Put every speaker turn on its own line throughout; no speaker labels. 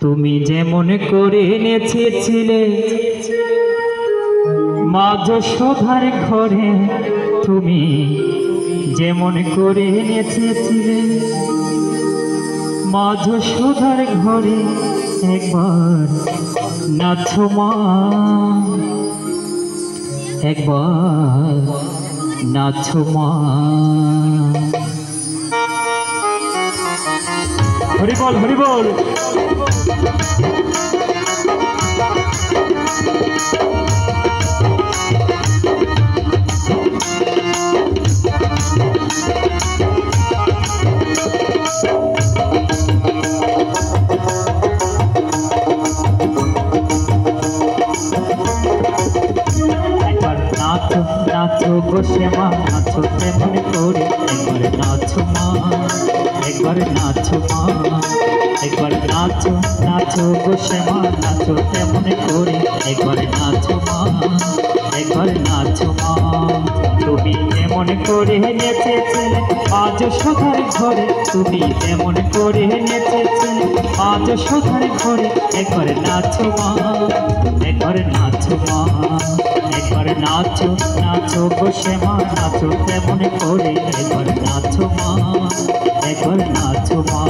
তুমি যেমন করে নেচেছিলে মা যশোদার ঘরে, তুমি যেমন করে নেচেছিলে মা যশোদার ঘরে, একবার নাচো মা, একবার নাচো মা। হরি বল, হরি বল। নাচো গো শ্যামা, নাচো তেমন করে, একবার নাচো মা, একবার নাচো মা, একবার নাচো, নাচো গো শ্যামা, নাচো তেমন করে, একবার নাচো মা, একবার নাচো মা। তুমি যেমন করে নেচেছিলে মা যশোদার ঘরে, তুমি যেমন করে নেচেছিলে মা যশোদার ঘরে, একবার নাচো মা, একবার নাচো মা, একবার নাচো, নাচো গো শ্যামা, নাচো তেমন করে, একবার নাচো মা, একবার নাচো মা।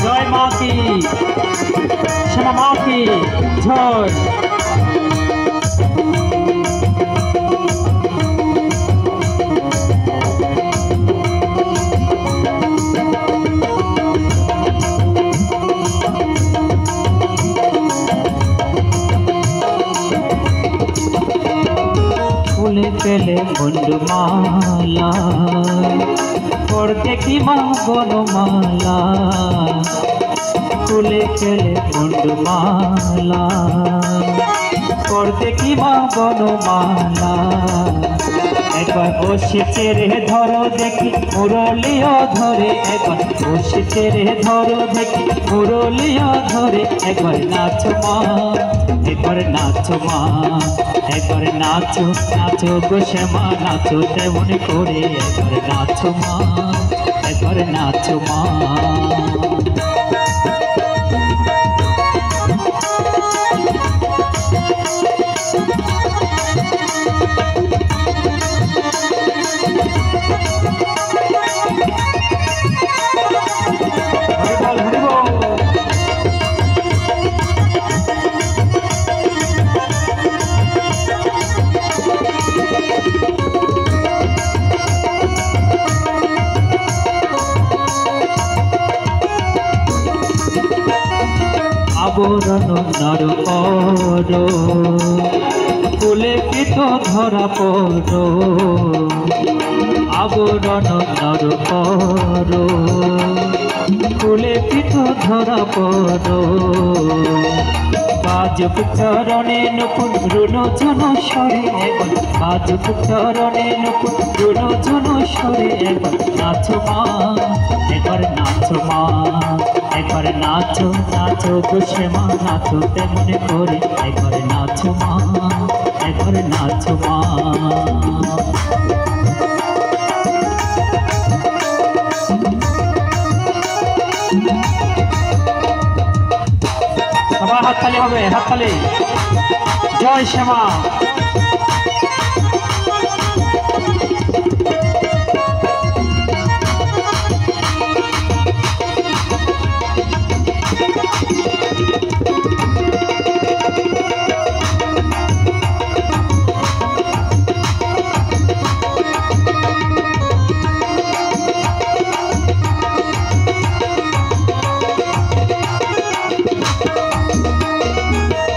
জয় মা কি, শ্যামা মা কি জয়। ফুলে পেলে বন্ধুমালা, পর দেখি মা বনমালা, ফুলে পেলে বন্ধুমালা, পর দেখি মা বনমালা। একবার বসেছে রে ধরো দেখি মুরলিও ধরে, একবার বসেছে রে ধরো দেখি মুরলিও ধরে, একবার নাচো মা, একবার নাচো মা, একবার নাচো, নাচো গো শ্যামা, নাচো তেমন করে, একবার নাচো মা, একবার নাচো মা। আবরণ নর পর ফুলে পিঠ ধরা পড়, আবরণ নর পর ফুলে পিঠ ধরা পড়। বাজুক চরণে নকুল রুণ জন স্বরে, একবার বাজুক চরণে নকুল রুণ জন স্বরে, একবার নাচো মা, একবার নাচো মা, একবার নাচো, নাচো গো শ্যামা, নাচো তেমন করে, একবার নাচো মা, একবার নাচো মা। সবার হাততালি হবে, হাততালি। জয় শ্যামা।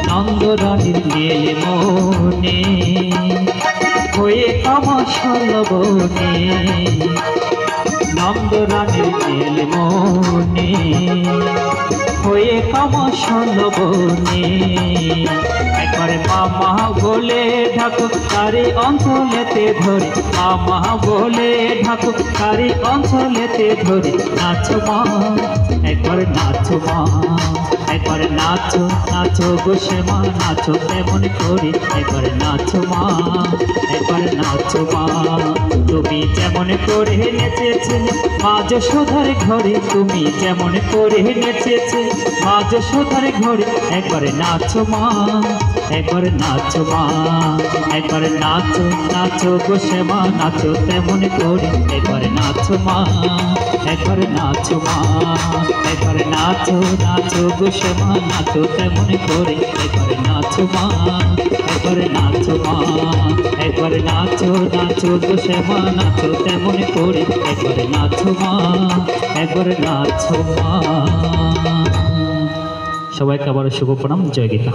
নন্দরানীর নীল মনে হয়ে কামাশাল বনে, নন্দরানীর নীল মনে হয়ে কামাশাল বনে, একবারে মামা বলে ঢাকো তারি অঞ্চলেতে ধরে, মামা বলে ঢাকো তারি অঞ্চলেতে ধরে। নাচো মা একবার নাচো মা, একবার নাচো নাচো গো শ্যামা, নাচো তেমন করে। একবার নাচো মা, একবার নাচো মা। তুমি যেমন করে নেচেছিলে মা যশোদার ঘরে, তুমি যেমন করে নেচেছে মা যশোদার ঘরে। একবার নাচো মা, একবার নাচো মা, একবার নাচো নাচো গো শ্যামা, নাচো তেমন করে। একবার নাচো মা, একবার নাচো মা, একবার নাচো নাচো গো শ্যামা, নাচো তেমন করে। একবার নাচো মা, একবার নাচো মা, একবার নাচো নাচো গো শ্যামা, নাচো তেমন করে। একবার নাচো মা, একবার নাচো মা। সবাইকে আবার শুভ প্রণাম। জয় গীতা।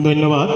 ধন্যবাদ।